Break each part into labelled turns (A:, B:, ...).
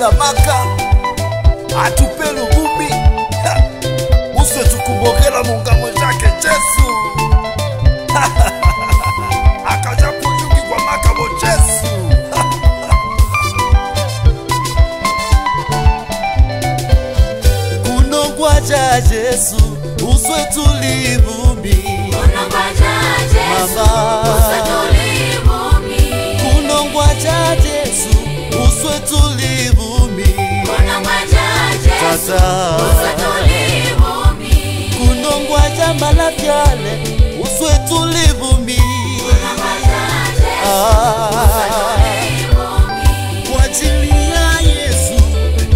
A: la maka atupelu bumi uswe tukumbokela mungamo jake Jesu akaja kuyugi kwa maka mo Jesu kunongwa ja Jesu uswe tulibumi kunongwa ja Jesu uswe tulibumi kunongwa ja Jesu uswe tulibumi kunongwa ja Jesu uswe tulibumi kunongwa ja malafiale uswe tulibumi kunongwa ja Jesu uswe tulibumi kwa ajili ya Yesu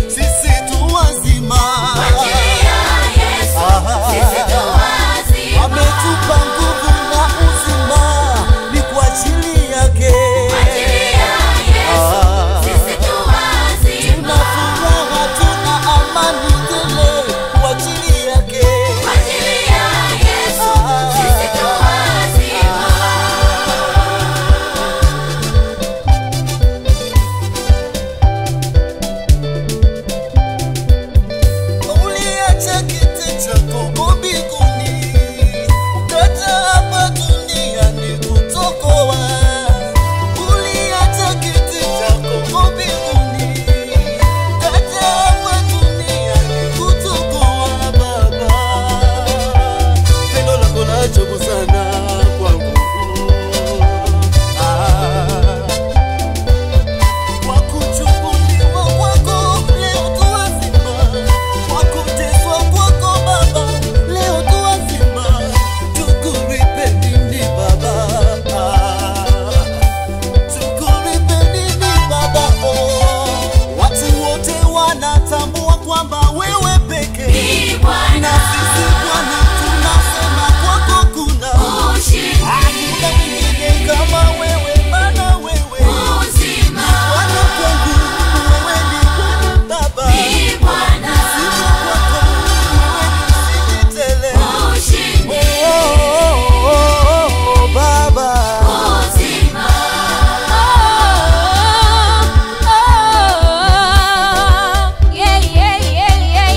A: sisi tu wazima kwa ajili ya Yesu sisi tu wazima ametupa nguvu na uzima ni kwa ajili yake kwa ajili ya Yesu sisi tu wazima tuna furaha tuna amani tele kwa ajili yake kwa ajili ya Yesu sisi tu wazima uliacha kiti chako mbinguni ukaja hapa duniani kutokoa uliacha kiti chako mbinguni ukaja hapa duniani kutokoa Baba pendo lako la ajabu sana kwangu kwa kuchukuliwa kwako leo tu wazima kwa kuteswa kwako Baba leo tu wazima tukuripe nini Baba tukuripe nini Baba watu wote wanatambua kwamba wewe pekee ni Bwana na sisi Bwana tunasema kwako kuna hakuna mwingine kama wewe Bwana wewe uzima Bwana kwangu wewe ni Bwana Baba ni Bwana uzima kwako wewe ni tele ushindi Baba uzima
B: yeah yeah yeah yeah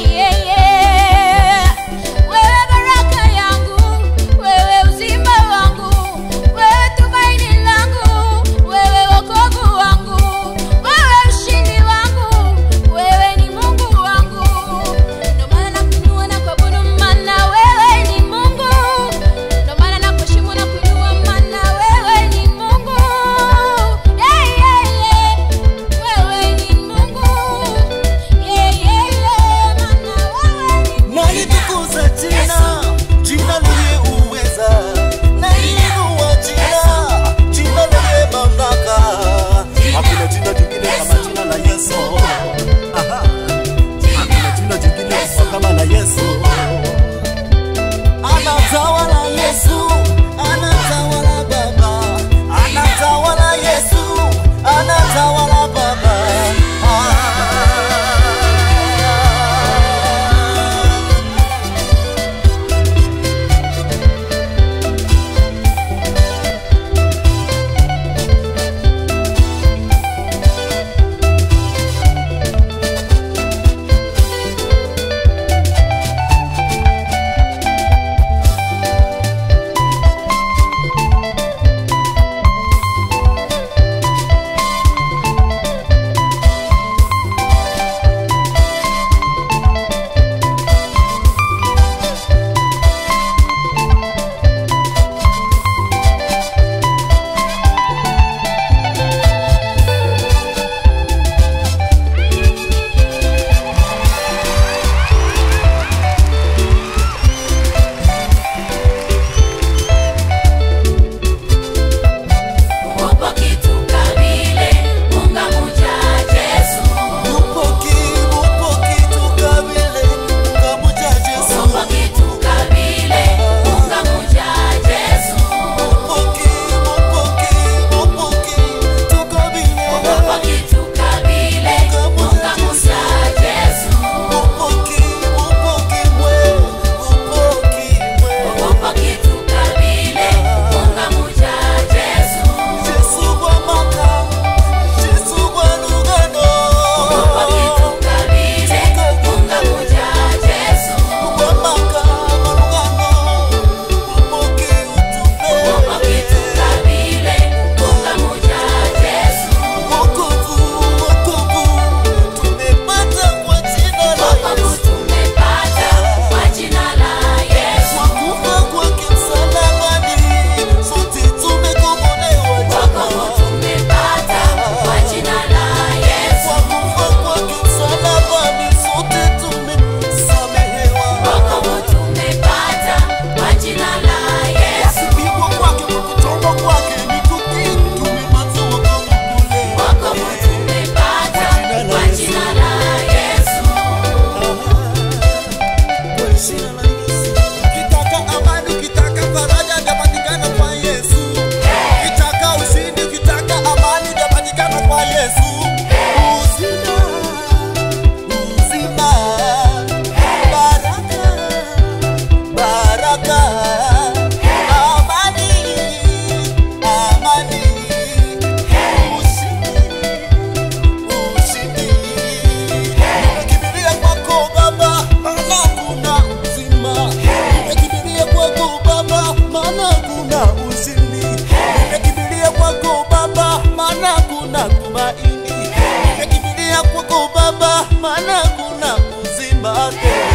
B: yote